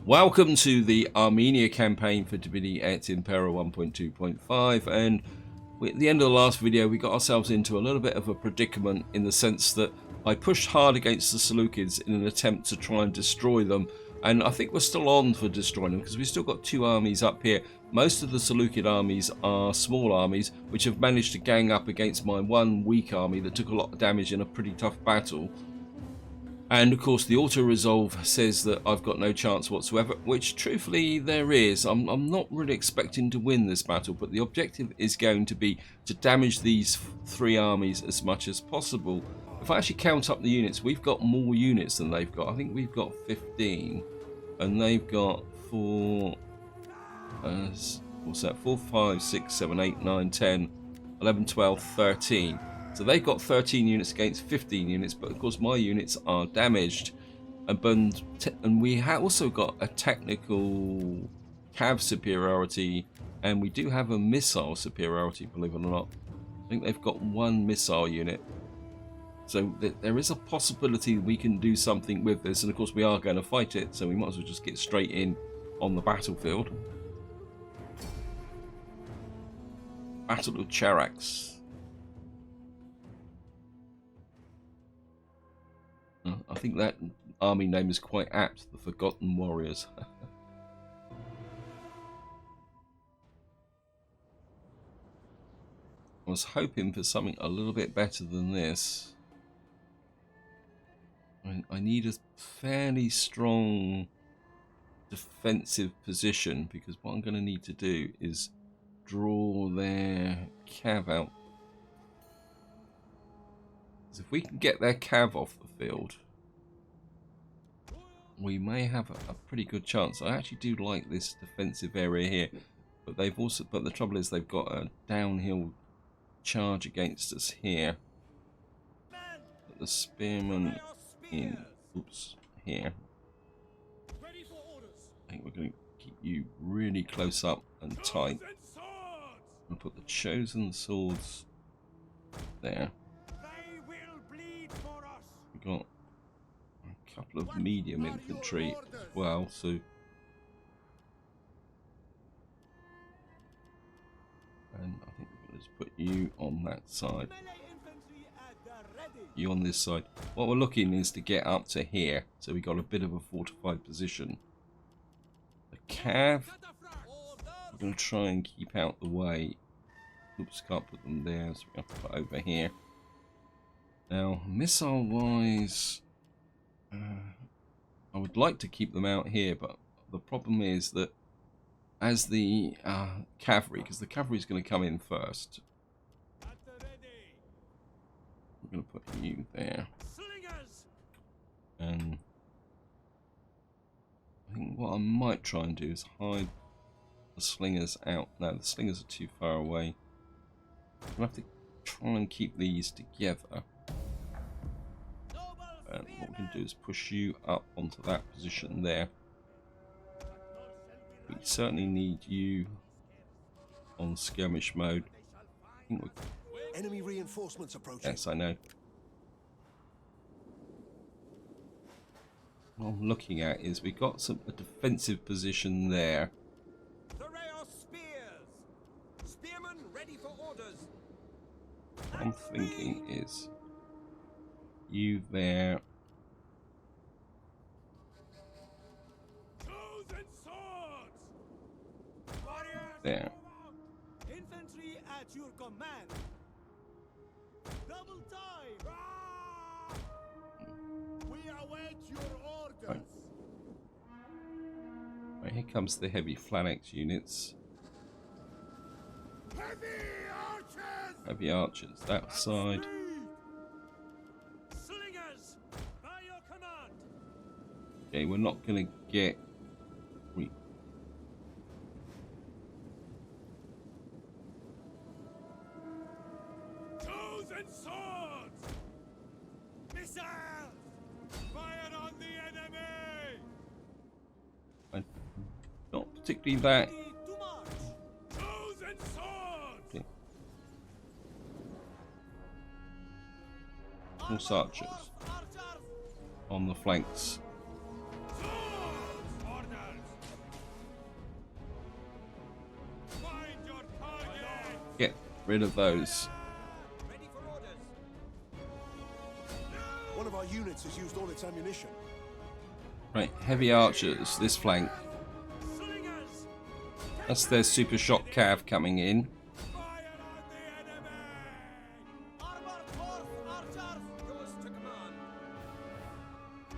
Welcome to the Armenia campaign for Divinity Et Impera 1.2.5, and at the end of the last video we got ourselves into a little bit of a predicament in the sense that I pushed hard against the Seleucids in an attempt to try and destroy them, and I think we're still on for destroying them because we've still got two armies up here. Most of the Seleucid armies are small armies which have managed to gang up against my one weak army that took a lot of damage in a pretty tough battle. And of course the auto-resolve says that I've got no chance whatsoever, which truthfully there is. I'm not really expecting to win this battle, but the objective is going to be to damage these three armies as much as possible. If I actually count up the units, we've got more units than they've got. I think we've got 15 and they've got 4, what's that, 4, 5, 6, 7, 8, 9, 10, 11, 12, 13. So they've got 13 units against 15 units, but of course my units are damaged. And we have also got a technical cav superiority, and we do have a missile superiority, believe it or not. I think they've got one missile unit. So there is a possibility we can do something with this, and of course we are going to fight it, so we might as well just get straight in on the battlefield. Battle of Charax. I think that army name is quite apt, the Forgotten Warriors. I was hoping for something a little bit better than this. I need a fairly strong defensive position, because what I'm going to need to do is draw their cav out. If we can get their cav off the field, we may have a pretty good chance. I actually do like this defensive area here, but the trouble is they've got a downhill charge against us here. Put the spearmen in, here. I think we're going to keep you really close up and tight. And put the chosen swords there. Got a couple of medium infantry as well, so and I think we're going to just put you on that side, you on this side. What we're looking is to get up to here, so we got a bit of a fortified position. The cav, we're going to try and keep out the way. Oops, can't put them there, so we have to put over here. Now, missile-wise, I would like to keep them out here, but the problem is that as the cavalry, because the cavalry is going to come in first, I'm going to put you there. And I think what I might try and do is hide the slingers out. No, the slingers are too far away. I'm going to have to try and keep these together. And what we can do is push you up onto that position there. We certainly need you on skirmish mode. I think enemy reinforcements approaching. Yes, I know. What I'm looking at is we've got a defensive position there. Spearmen ready for orders. What I'm thinking is you there. There. Infantry at your command. Double time. We await your orders. Right, here comes the heavy phalanx units. Heavy archers that side. Slingers, by your command. Okay, we're not going to get. Chosen swords. Missiles. Fire on the enemy. Not particularly that. Chosen swords. Okay. Horse archers on the flanks. Order. rid of those. Ready for orders. One of our units has used all its ammunition. Right, heavy archers, this flank. Slingers! That's their super shock cav coming in. Fire on the enemy! Armored horse archers. Yours to command.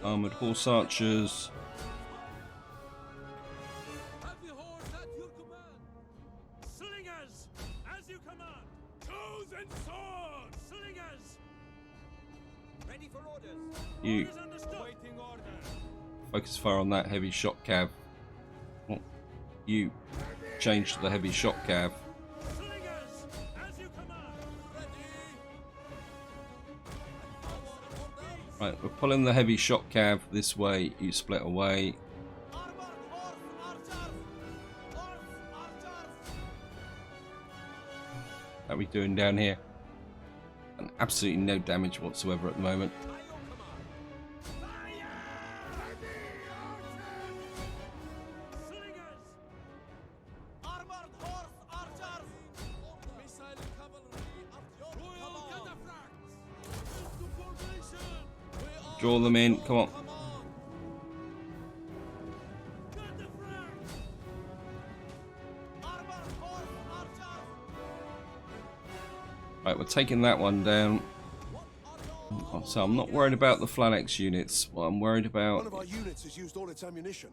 Armored horse archers. Heavy horse at your command! Slingers! As you command! Chosen sword! Slingers! Ready for orders. You Orders understood! Waiting order! focus fire on that heavy shock cav. Oh, you change to the heavy shock cav. Slingers! As you command! Right, we're pulling the heavy shock cav this way. You split away. Armored horse archers. Horse archers. How are we doing down here? And absolutely no damage whatsoever at the moment. By your command. Slingers! Armored horse archers. Missile cavalry at your Royal command. cataphracts! Into formation! Draw them in. Come on. Cataphracts! Armored horse archers. Right, we're taking that one down. Oh, so I'm not worried about the phalanx units. What I'm worried One about, of our units has used all its ammunition.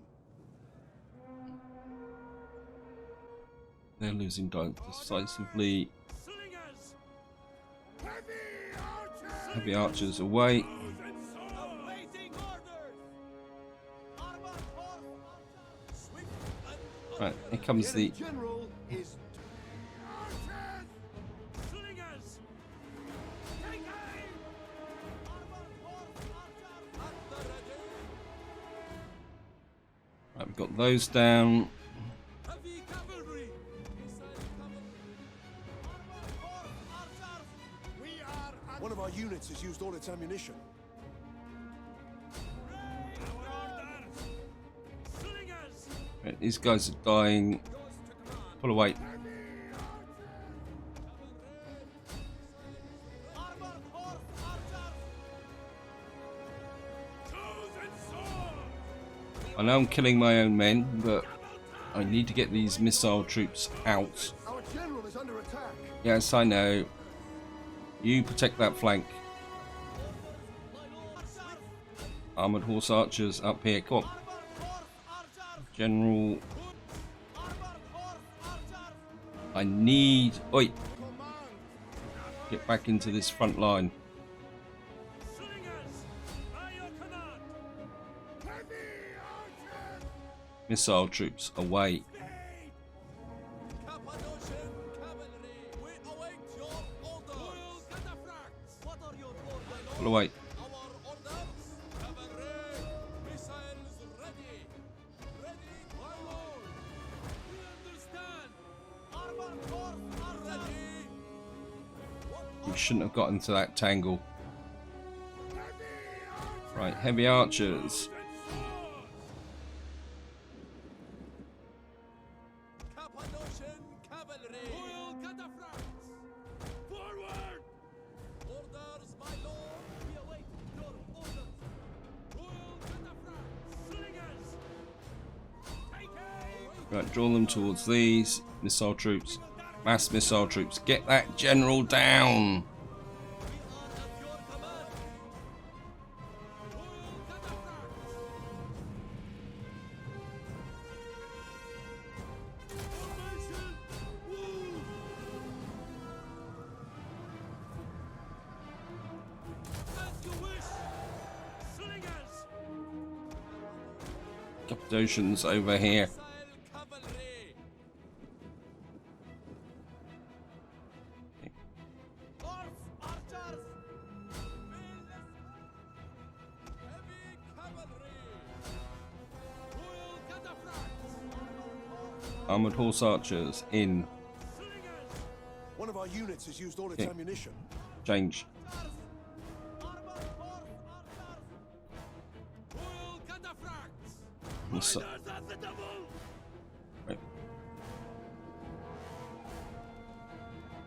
they're losing decisively. Slingers! Heavy archers away. Chosen sword! Awaiting orders. Armored horse archers. Swift and Right, here comes the General is Slingers! Take aim! armored horse archers. At the ready. right, we've got those down. Heavy cavalry! Missile cavalry. Armored horse archers. We are one of our units has used all its ammunition. our orders! Slingers! Right, these guys are dying. Yours to command. Pull away. Armored horse archers. Chosen sword! I know I'm killing my own men, but I need to get these missile troops out. Our general is under attack. Yes, I know. You protect that flank. Armored horse archers up here. Come on. Armored horse archers. General, Armored horse archers. I need... Oi! Command. Get back into this front line. Slingers! By your command! Missile troops away. Cappadocian cavalry. We await your orders. Royal cataphracts! What are your orders? Pull away. Our orders. Cavalry. Missiles ready. Ready. My lord. We understand! Armored horse archers. Ready. We shouldn't have gotten to that tangle. Right, heavy archers. Cappadocian cavalry. Royal cataphracts! Forward! Orders, my lord. We await your orders. Royal cataphracts! Slingers! Take aim! Right, draw them towards these. Missile troops. Mass missile troops. Get that general down. We are at your command. Royal cataphracts! Formation! Move! As you wish! Slingers! Cappadocians over here. Missile cavalry. Horse archers. Heavy cavalry. Royal cataphracts! Armored horse archers in. Slingers! One of our units has used all its Okay. ammunition. Change. Armored horse archers. Royal cataphracts! Miss- Riders at the double! right.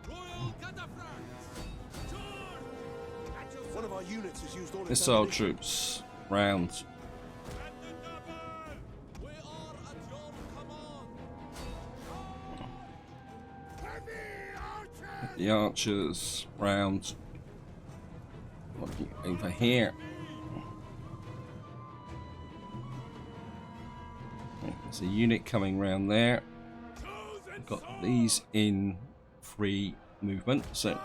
Royal our units has used all its Missile ammunition. troops round. We are at your command. The archers round. Over here. There's a unit coming round there. We've got these in free movement, so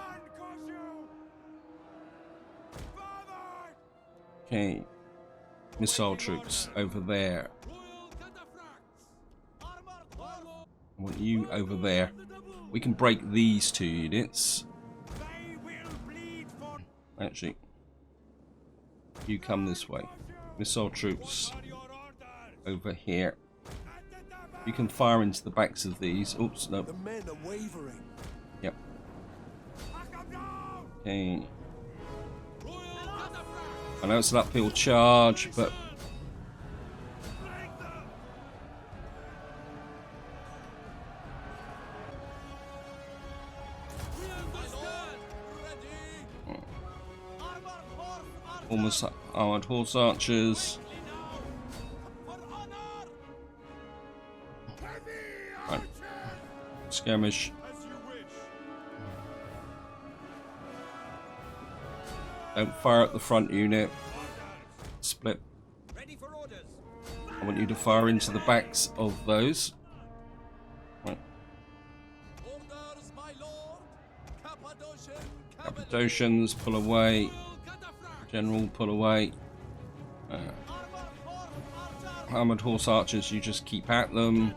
okay. Missile troops over there. I want you over there. We can break these two units. Actually, you come this way. Missile troops over here. You can fire into the backs of these. Oops, no. The men are wavering. Yep. Okay. I know it's an uphill charge, but almost armored horse archers. Right. Skirmish. Don't fire at the front unit. Split. I want you to fire into the backs of those. Right. Orders, my lord. Cappadocians, pull away. General, pull away. Armored horse archers, you just keep at them.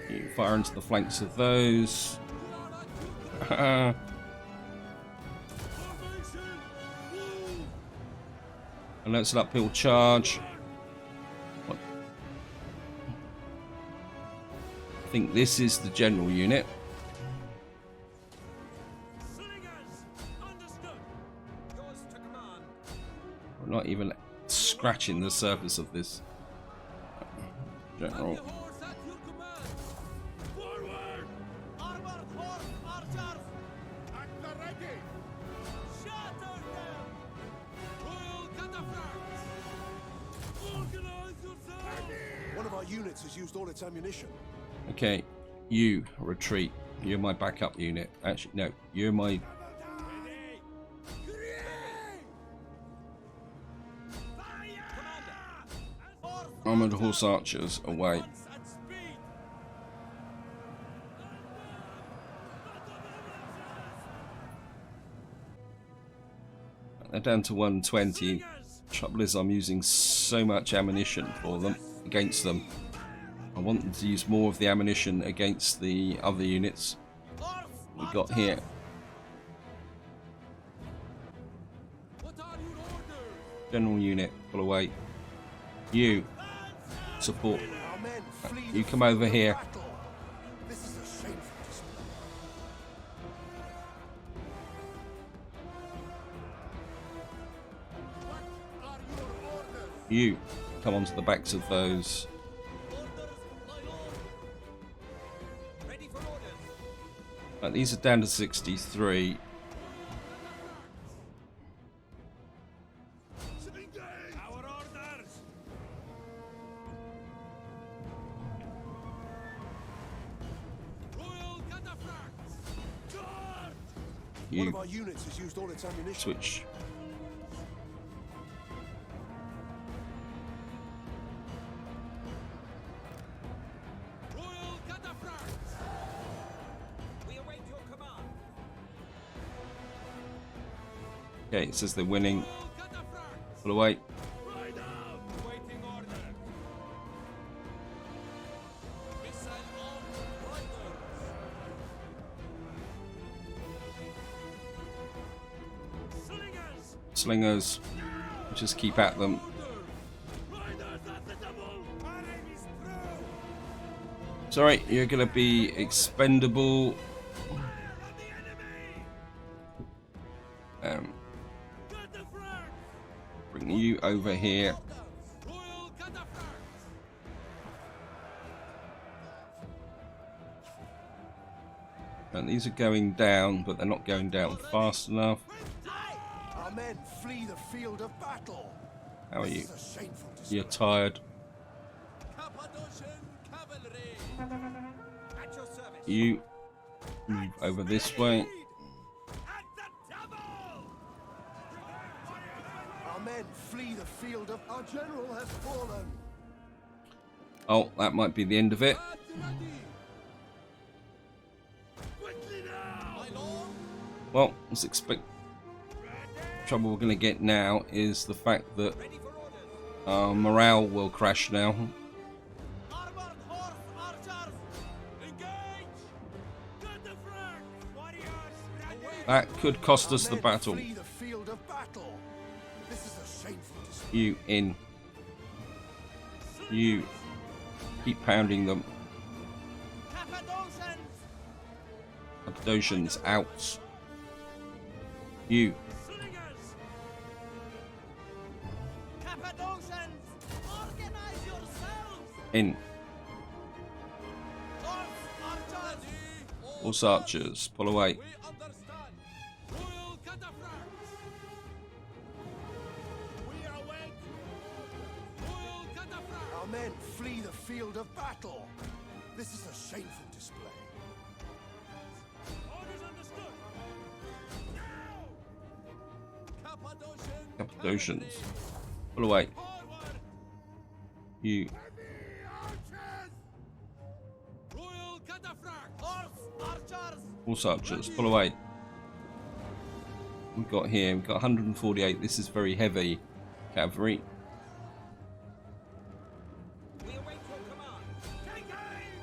You fire into the flanks of those. I know it's an uphill charge. What? I think this is the general unit. We're not even scratching the surface of this general. One of our units has used all its ammunition. Okay, you retreat. You're my backup unit. Actually, no, you're my. Armored horse archers away. They're down to 120. Trouble is, I'm using so much ammunition for them against them. I want them to use more of the ammunition against the other units we got here. General unit, pull away. You support. Our men flee You the come over field of here. battle. This is a shameful display. What are your orders? You come onto the backs of those. These are down to 63. Our orders! Royal cataphracts! Charge! One You of our units has used all its ammunition. switch. Royal cataphracts! We await your command. Okay, it says they're winning. Royal cataphracts! Pull away. Ride out! Waiting order. Missile on riders. Slingers! Slingers. Just keep at them. Riders at the double! Our aim is through! Sorry, you're gonna be expendable. Fire on the enemy! Cataphracts! Bring you over here. Royal cataphracts! And these are going down, but they're not going down fast enough. Our men flee the field of battle. How are you? This is a shameful display. You're tired. Cappadocian cavalry. At your service. You move over this way. At the double! Our men flee the field of... Our general has fallen. Oh, that might be the end of it. Quickly now! My lord. Well, let's expect. Trouble we're going to get now is the fact that Ready for orders. our morale will crash now. Armored horse archers. Engage! Cut the flank! Warriors, ready! That could cost Our us the men battle. flee the field of battle. This is a shameful display. You in. You keep pounding them. Cappadocians. Cappadocians out. You Slingers! Cappadocians. Organize yourselves. in. Horse archers. Horse archers, pull away. We understand. Royal cataphracts! We await Royal cataphracts! Our men flee the field of battle. This is a shameful display. Orders understood! Now! Cappadocian. Cappadocians, pull away. Forward! You Royal cataphracts! Horse archers. horse archers, pull away. We've got here, we've got 148. This is very heavy cavalry. We await your command. Take aim!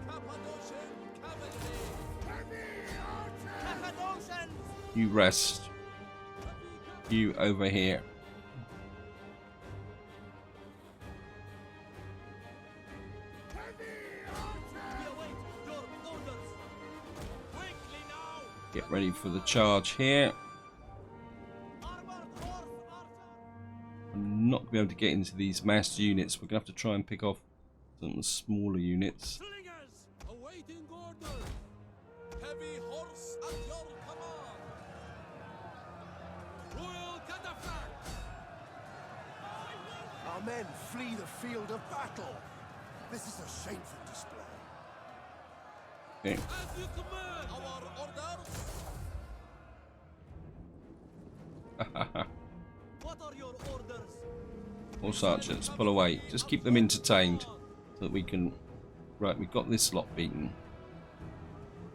Cappadocian cavalry. Cappadocians. You rest. You over here. We await your orders. Quickly now! Get ready for the charge here. Armored horse archers. I'm not going to be able to get into these massed units. We're going to have to try and pick off some smaller units. Slingers! Awaiting orders. Heavy horse at your command. Royal cataphracts! Our men flee the field of battle. This is a shameful display. Okay. As you command! Our orders. What are your orders? Horse archers, pull away. Just keep them entertained so that we can... Right, we've got this lot beaten.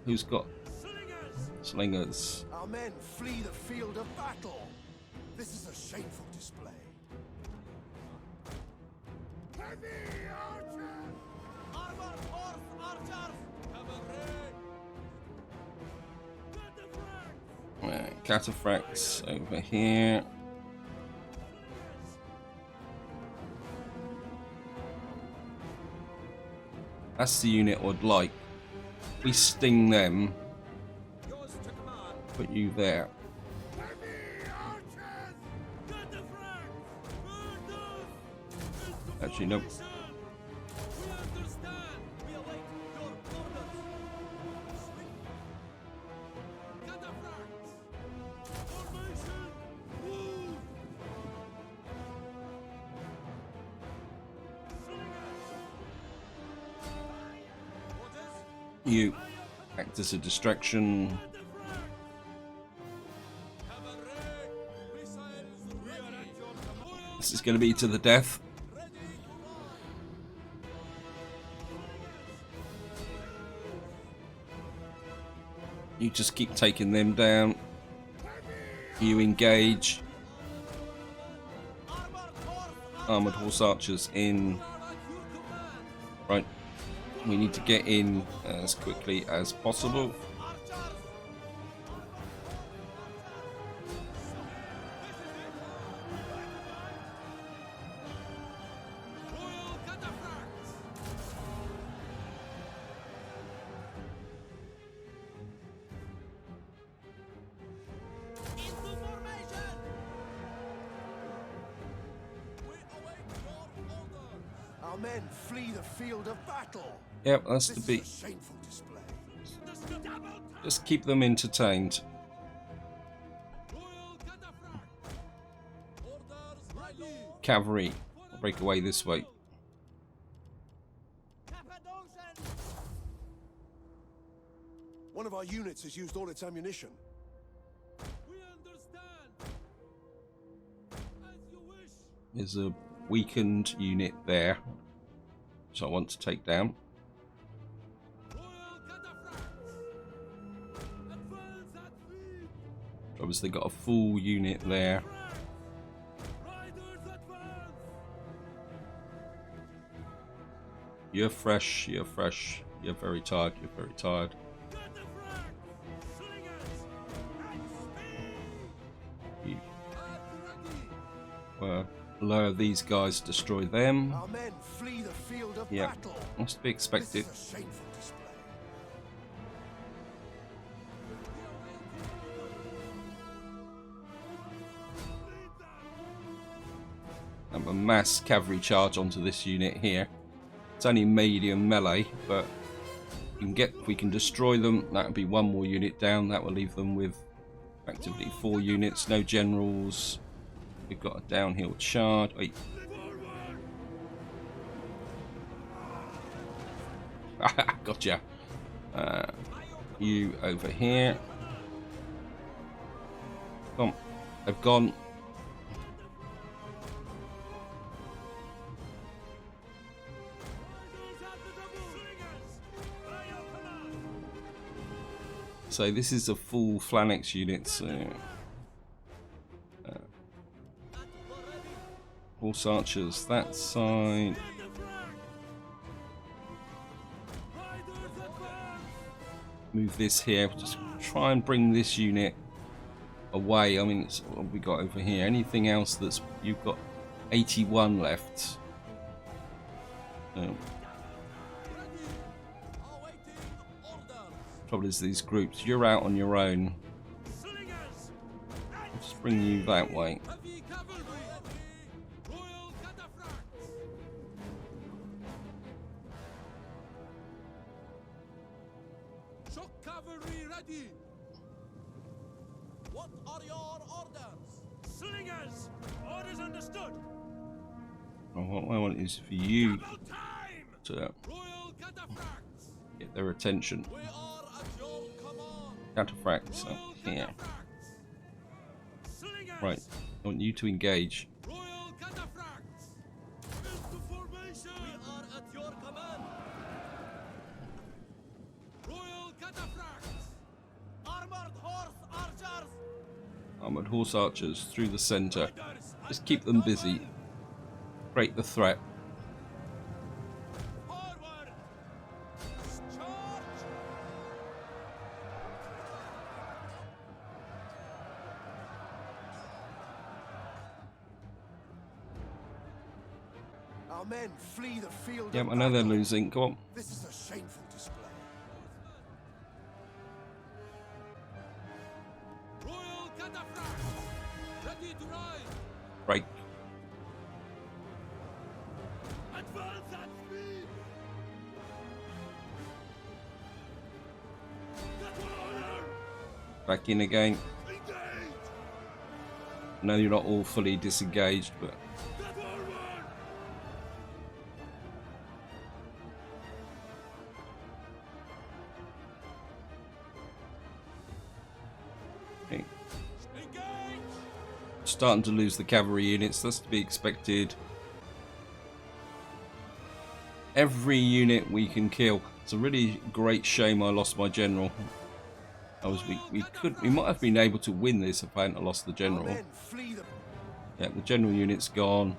Who's got Slingers! slingers? Our men flee the field of battle. This is a shameful display. Armored horse archers. Cavalry. Cataphracts! Right, cataphracts over here. That's the unit I'd like. We sting them, Yours to command. put you there. Actually, nope. We understand! We await your orders. Cataphracts! Formation! Move! You act as a distraction. This is going to be to the death. You just keep taking them down. You engage. Armored horse archers in. Right. We need to get in as quickly as possible. Royal cataphracts! Into formation. We await your orders. Our men flee the field of battle. Yep, that's This to is be. a shameful display. Just keep them entertained. Royal cataphract. Orders ready. Cavalry, break away this way. One of our units has used all its ammunition. We understand. As you wish. There's a weakened unit there, which I want to take down. Royal cataphracts. Advance at speed. Obviously got a full unit there. Riders advance. You're fresh, you're fresh. You're very tired, you're very tired. Cataphract. Slingers. At speed. You At ready. lower these guys, destroy them. Our men flee the field of Yeah, battle. must be This expected. is a shameful display. Have a mass cavalry charge onto this unit here. It's only medium melee, but if we can destroy them, that would be one more unit down. That will leave them with effectively 4 units, no generals. We've got a downhill charge. Wait. Gotcha. You over here. Come. They've gone. So this is a full phalanx unit. So horse archers that side. Move this here. Just try and bring this unit away. I mean, what have we got over here? Anything else that's... You've got 81 left. Awaiting orders. Trouble is these groups. You're out on your own. Just bring you that way. Heavy cavalry. Royal cataphracts. Shock cavalry ready. What are your orders? Slingers! Orders understood! And what I want is for you About time! to Royal cataphracts. get their attention. We are at your command. Cataphracts up Royal here. cataphracts. Slingers! Right. I want you to engage. Royal cataphracts. Into formation. We are at your command. Royal cataphracts. Armored horse archers. Armored horse archers through the center. Riders Just keep them busy. Break the threat. forward. Charge. Our men flee the field Yep, of I know they're battle. losing. Come on. This is a shameful display. Royal cataphracts. Ready to ride. Break. Advance at speed! Get order! Back in again. Engage! I know you're not all fully disengaged, but Get forward! okay. Engage. Starting to lose the cavalry units. That's to be expected. Every unit we can kill. It's a really great shame I lost my general. We might have been able to win this if I hadn't lost the Our general. men flee the Yeah, the general unit's gone.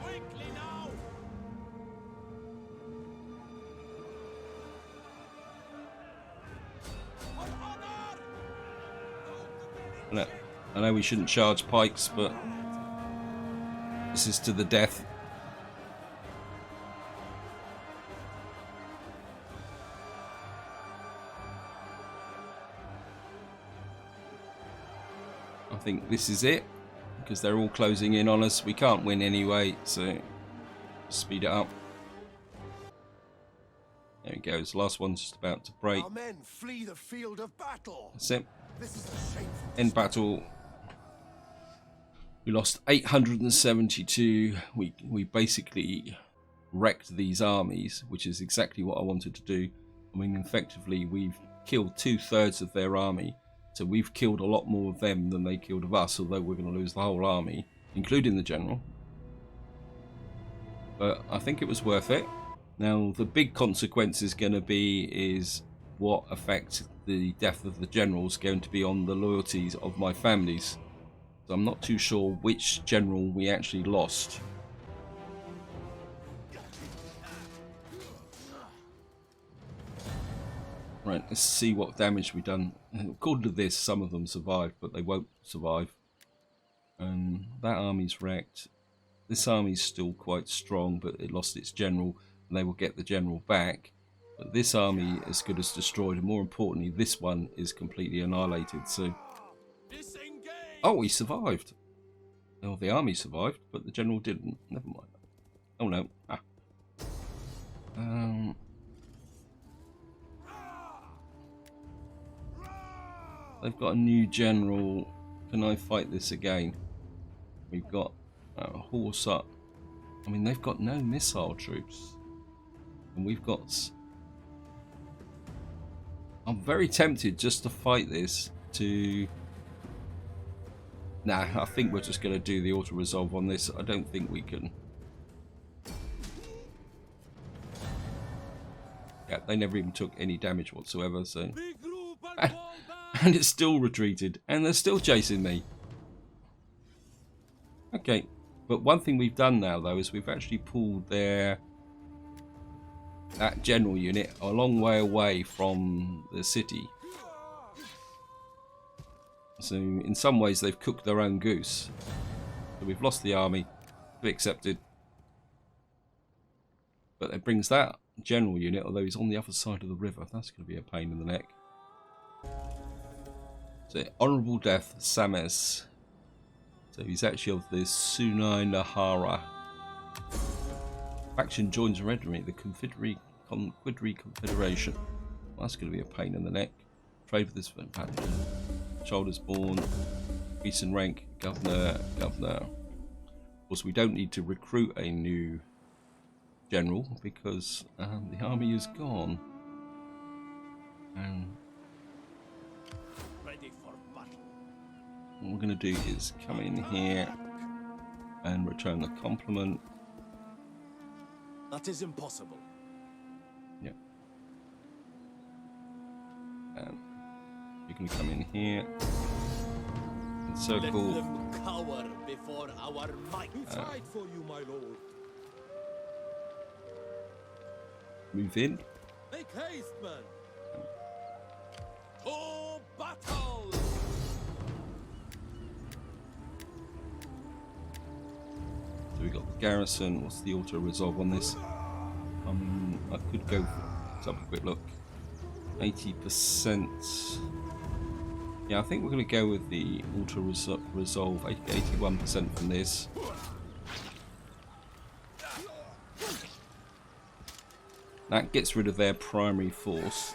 Quickly now. For honor. I know we shouldn't charge pikes, but this is to the death. I think this is it, because they're all closing in on us. We can't win anyway, so speed it up. Engage. Engage. Royal cataphracts. Ready to ride. Right, I know we shouldn't charge pikes, but goes. Last one's just about to break. Our men flee the field of battle. That's it. This is a shameful End battle. We lost 872. We basically wrecked these armies, which is exactly what I wanted to do. I mean, effectively, we've killed 2/3 of their army. So we've killed a lot more of them than they killed of us, although we're going to lose the whole army, including the general. But I think it was worth it. Now, the big consequence is going to be is what effect the death of the general is going to be on the loyalties of my families. So I'm not too sure which general we actually lost. Right, let's see what damage we've done. According to this, some of them survived, but they won't survive. And that army's wrecked. This army's still quite strong, but it lost its general, and they will get the general back. But this army is good as destroyed, and more importantly, this one is completely annihilated. So, oh, he survived. Well, the army survived, but the general didn't. Never mind. Oh no. Ah. They've got a new general. Can I fight this again? We've got a horse up. I mean, they've got no missile troops. And we've got... I'm very tempted just to fight this to... Nah, I think we're just going to do the auto-resolve on this. I don't think we can... Yeah, they never even took any damage whatsoever, so... And it's still retreated, and they're still chasing me. Okay, but one thing we've done now, though, is we've actually pulled that general unit a long way away from the city. So, in some ways, they've cooked their own goose. So we've lost the army, to be accepted. But it brings that general unit, although he's on the other side of the river. That's going to be a pain in the neck. So, honourable death, Sames. So he's actually of the Sunai Nahara. Faction joins Redmi, the Quidri Confederation. Well, that's going to be a pain in the neck. Trade with this faction. Shoulders born. Increase in rank. Governor. Of course, we don't need to recruit a new general because the army is gone. And what we're going to do is come in here and return the compliment. That is impossible. Yeah. You're going to come in here and circle. Let them cower before our might. We fight for you, my lord. Move in. Make haste, man. To battle! So we got the garrison. What's the auto resolve on this? I could go. Let's have a quick look. 80%. Yeah, I think we're going to go with the auto resolve. 81% from this. That gets rid of their primary force.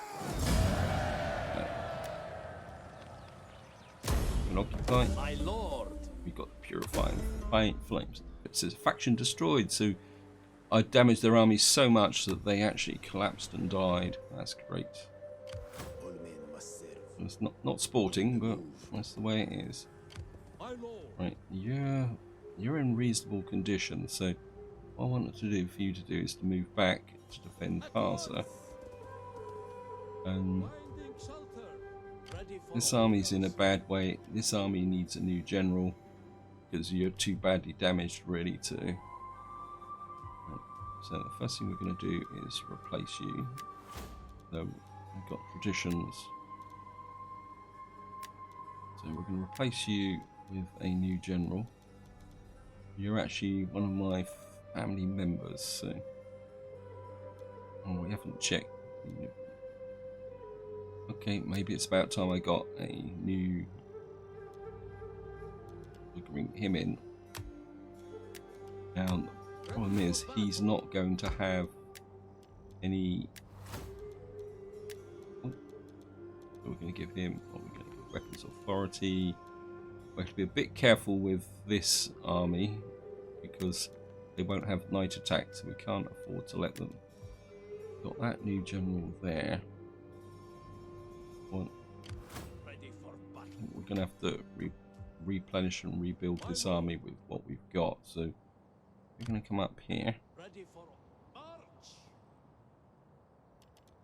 And occupy. My lord. We've got the purifying flames. It says faction destroyed, so I damaged their army so much that they actually collapsed and died. That's great. All men must serve. It's not sporting, but that's the way it is. My lord. Right, you're in reasonable condition, so what I wanted to do for you to do is to move back to defend Parsa. And Finding shelter. Ready for this army's in a bad way. This army needs a new general because you're too badly damaged really to. Right. So the first thing we're going to do is replace you. So we've got traditions. So we're going to replace you with a new general. You're actually one of my family members, so. Oh, we haven't checked. Okay, maybe it's about time I got a new. We can bring him in. Now, the problem is he's not going to have any So we're going to give him, we're going to give weapons authority. We have to be a bit careful with this army because they won't have night attack, so we can't afford to let them. Got that new general there. Well, Ready for battle. we're going to have to replenish and rebuild this army with what we've got. So we're going to come up here. Ready for march.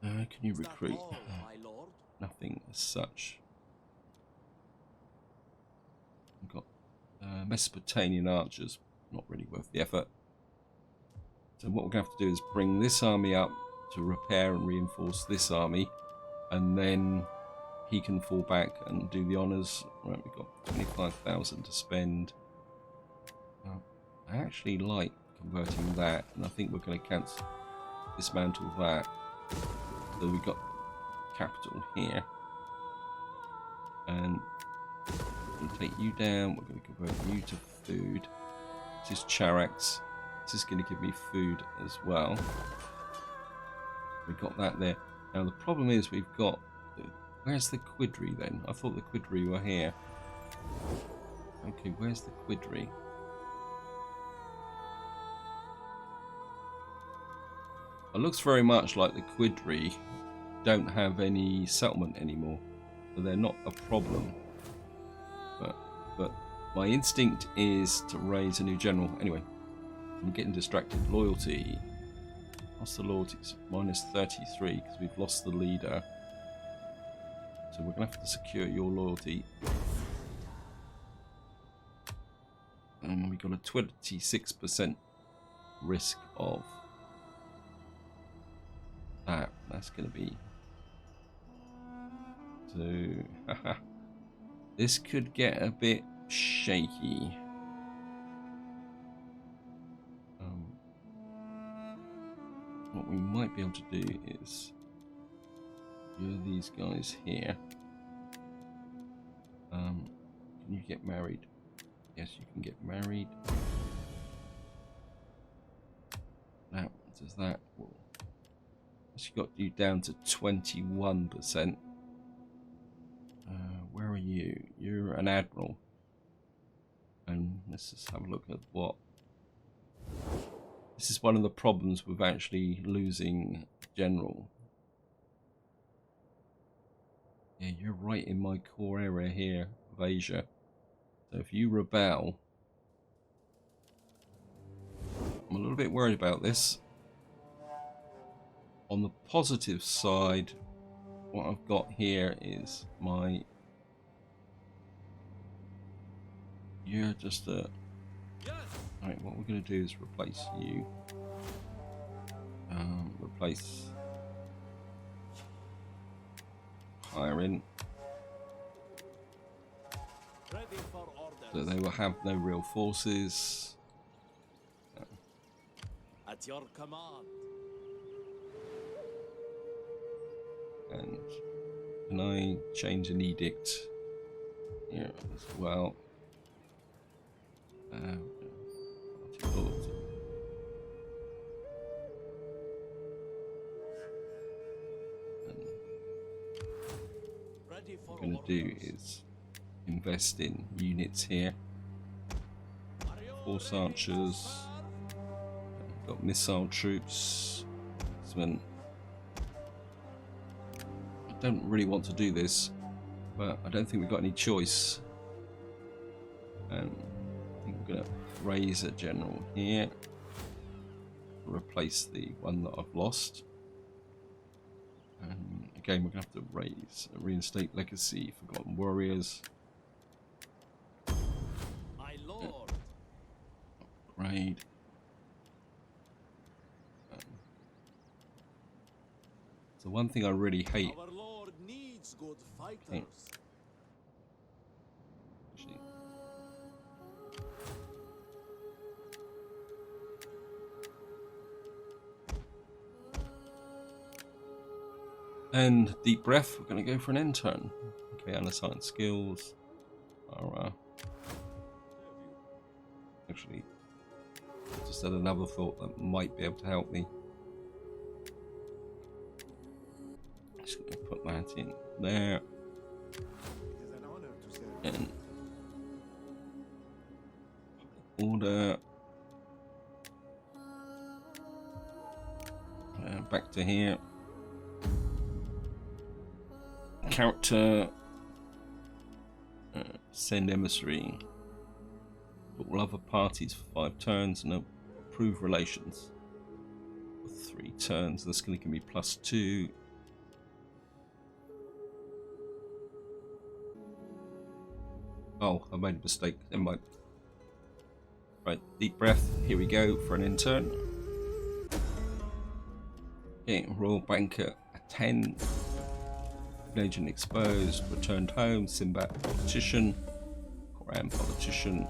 Can you Is that recruit? all, my lord? Nothing as such. We've got Mesopotamian archers, not really worth the effort. So what we're going to have to do is bring this army up to repair and reinforce this army, and then he can fall back and do the honours. Right, we've got 25,000 to spend. I actually like converting that, and I think we're going to dismantle that. So we've got capital here, and we're going to take you down. We're going to convert you to food. This is Charax. This is going to give me food as well. We've got that there. Now the problem is we've got... Where's the Quidri then? I thought the Quidri were here. Okay, where's the Quidri? It looks very much like the Quidri don't have any settlement anymore, so they're not a problem. But my instinct is to raise a new general. Anyway, I'm getting distracted. Loyalty. What's the loyalty? It's minus 33 because we've lost the leader. So we're going to have to secure your loyalty. And we've got a 26% risk of that. That's going to be... So, this could get a bit shaky. What we might be able to do is lure these guys here. Can you get married? Yes, you can get married. Now, does that? Well, she got you down to 21%. Where are you? You're an admiral. And let's just have a look at what. This is one of the problems with actually losing general. Yeah, you're right in my core area here of Asia. So if you rebel, I'm a little bit worried about this. On the positive side, what I've got here is my... You're just a... Alright, what we're going to do is replace you. Replace... Hire in. Ready for orders. So they will have no real forces. At your command. And can I change an edict here as well? Ready for What I'm going to do is invest in units here. Force archers. Got missile troops. Some... I don't really want to do this, but I don't think we've got any choice. I think we're going to raise a general here. Replace the one that I've lost. And again, we're going to have to reinstate legacy, forgotten warriors. my lord. Upgrade. So one thing I really hate. Our lord needs good fighters. Actually, and deep breath. We're going to go for an intern. Okay, unassigned skills. Actually, just had another thought that might be able to help me. Just going to put that in there. It is an honor to serve. And order. Back to here. Character. Send emissary. All other parties for 5 turns. No, approve relations for 3 turns. That's going to give me +2. Oh, I made a mistake. Never mind. Right, deep breath. Here we go for an intern. Okay, Royal Banker at 10. Agent exposed. Returned home. Simbat politician. Koran politician.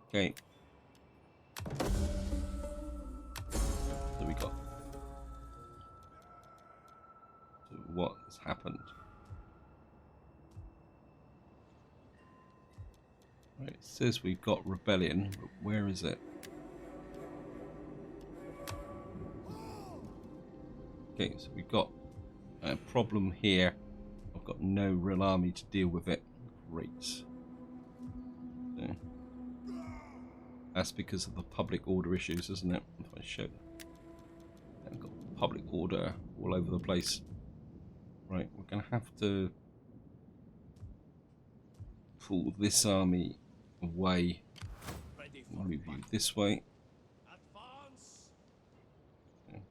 Okay. So we got. So what has happened? Right, it says we've got rebellion, but where is it? Okay, so we've got a problem here. I've got no real army to deal with it. Great. So, that's because of the public order issues, isn't it? If I show, I've got public order all over the place. Right, we're going to have to pull this army away. Move you this way. Okay.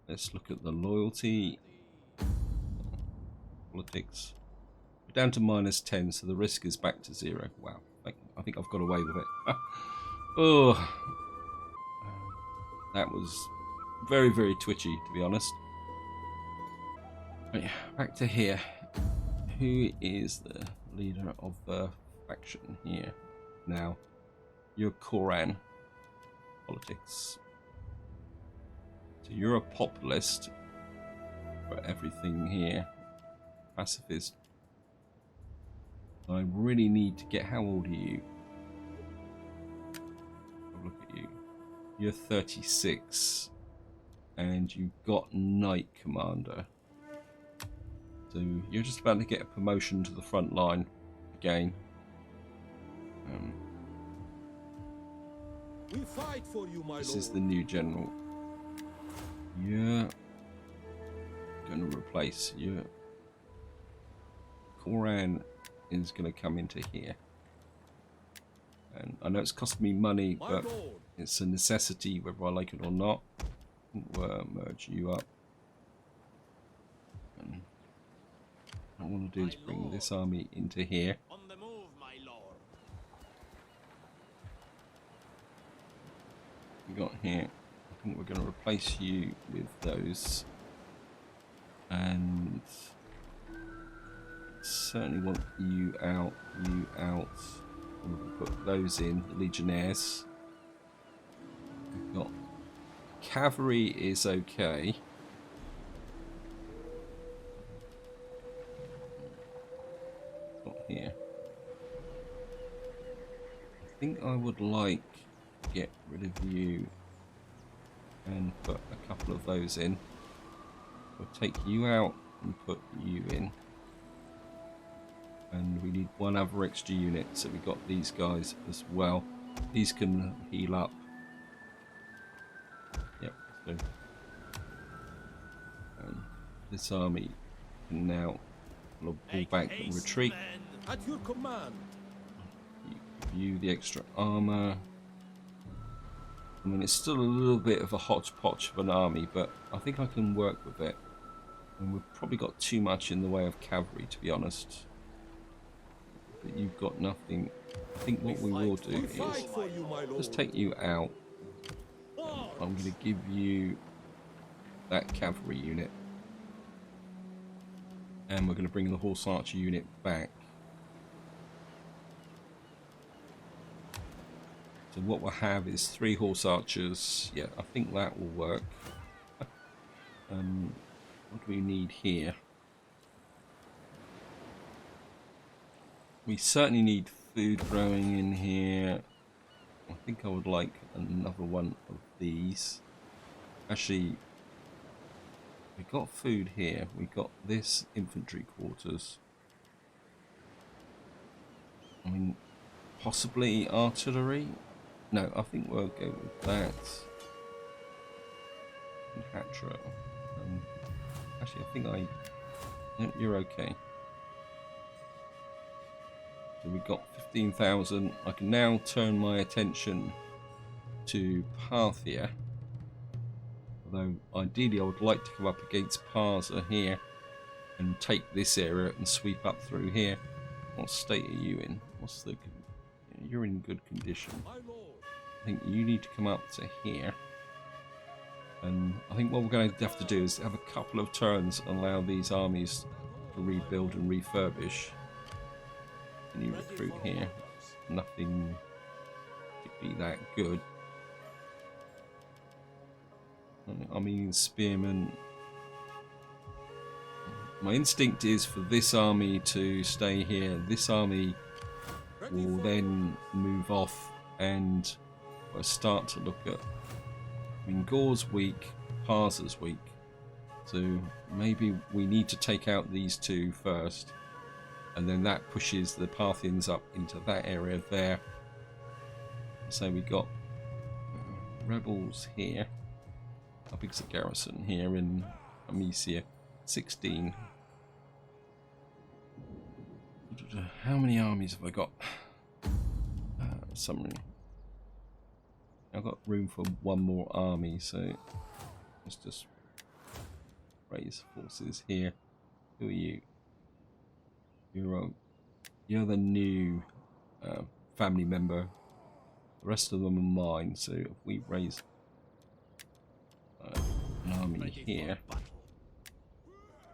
Let's look at the loyalty. Politics. We're down to -10, so the risk is back to 0. Wow. I think I've got away with it. Oh, that was very, very twitchy, to be honest. Right, back to here. Who is the leader of the faction here now? You're Koran. Politics. So you're a populist for everything here. Pacifist. I really need to get. How old are you? Have a look at you. You're 36, and you've got Knight Commander. So you're just about to get a promotion to the front line again. We fight for you, my This lord. is the new general. You're going to replace you. Koran is going to come into here. And I know it's cost me money, My but lord. it's a necessity whether I like it or not. We'll merge you up. And what I want to do is bring this army into here. On the move, my lord. We got here. I think we're going to replace you with those. And certainly want you out, you out. And we'll put those in, the Legionnaires. We've got cavalry is okay. Got here. I think I would like to get rid of you and put a couple of those in. We'll take you out and put you in. And we need 1 other extra unit, so we got these guys as well. These can heal up. Yep, so this army can now pull back and retreat. At your command. View the extra armor. I mean, it's still a little bit of a hodgepodge of an army, but I think I can work with it. And we've probably got too much in the way of cavalry, to be honest. But you've got nothing. I think what we will do We is fight for you, my lord. just take you out. I'm going to give you that cavalry unit. And we're going to bring the horse archer unit back. So what we'll have is 3 horse archers. Yeah, I think that will work. What do we need here? We certainly need food growing in here. I think I would like another one of these. Actually, We got food here. We got this infantry quarters. I mean, possibly artillery. No, I think we'll go with that. And Hatra. Actually, I think no, you're okay. So we got 15,000. I can now turn my attention to Parthia. Although ideally I would like to come up against Parsa here and take this area and sweep up through here. What state are you in? What's the? You're in good condition. I think you need to come up to here. And I think what we're going to have to do is have a couple of turns and allow these armies to rebuild and refurbish. Can you recruit here? Nothing particularly that good. I mean, spearmen. My instinct is for this army to stay here. This army will then move off and start to look at. I mean, Gore's weak, Parsa's weak, so maybe we need to take out these two first, and then that pushes the Parthians up into that area there. So we got rebels here. How big's the garrison here in Armenia? 16. How many armies have I got? Summary. I've got room for one more army, so let's just raise forces here. Who are you? You're the new family member. The rest of them are mine. So if we raise an army here,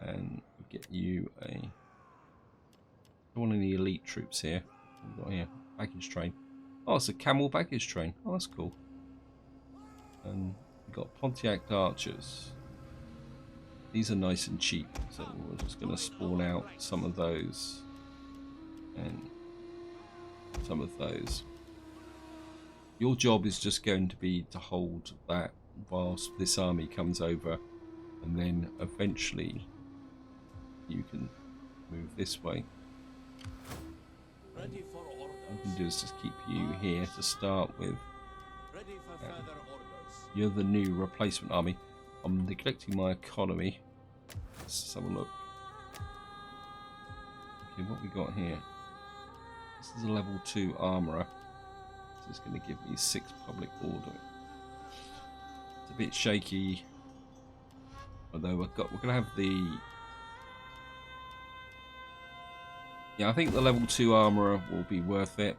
and get you a. Don't want any elite troops here. We've got here baggage train. Oh, it's a camel baggage train. Oh, that's cool. And we've got Pontiac archers. These are nice and cheap, so we're just going to spawn out some of those and some of those. Your job is just going to be to hold that whilst this army comes over, and then eventually you can move this way. Ready for orders. What we can do is just keep you here to start with. Ready for further orders. You're the new replacement army. I'm neglecting my economy. Let's have a look. Okay, what we got here? This is a level 2 armourer. This is going to give me 6 public order. It's a bit shaky. Although we're going to have the... Yeah, I think the level 2 armourer will be worth it.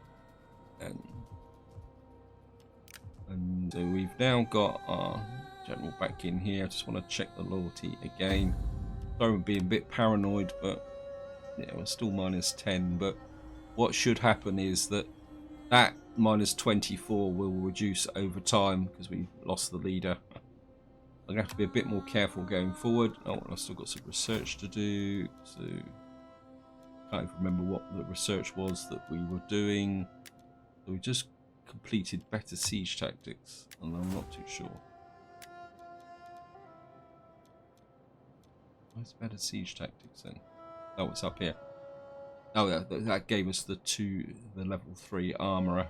And so we've now got our general back in here. I just want to check the loyalty again. Sorry, I'm being a bit paranoid, but yeah, we're still -10. But what should happen is that -24 will reduce over time because we lost the leader. I'm gonna have to be a bit more careful going forward. Oh, I've still got some research to do, so can't even remember what the research was that we were doing. So we just completed better siege tactics, and I'm not too sure. Where's better siege tactics then? Oh, it's up here. Oh yeah, that gave us the level 3 armourer.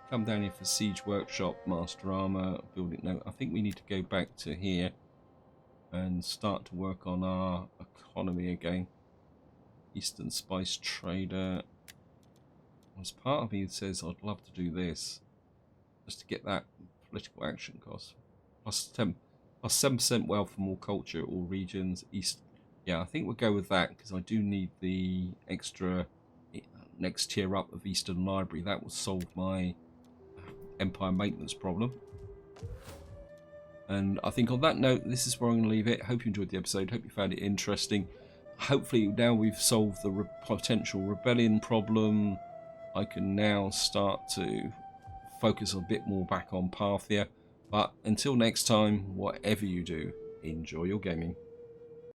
Come down here for siege workshop, master armour, building. No, I think we need to go back to here and start to work on our economy again. Eastern spice trader. As part of me says I'd love to do this, just to get that political action cost. Plus 7% wealth for more culture, all regions. East. Yeah, I think we'll go with that because I do need the extra next tier up of Eastern Library. That will solve my Empire maintenance problem. And I think on that note, this is where I'm going to leave it. Hope you enjoyed the episode. Hope you found it interesting. Hopefully now we've solved the potential rebellion problem, I can now start to focus a bit more back on Parthia. But until next time, whatever you do, enjoy your gaming.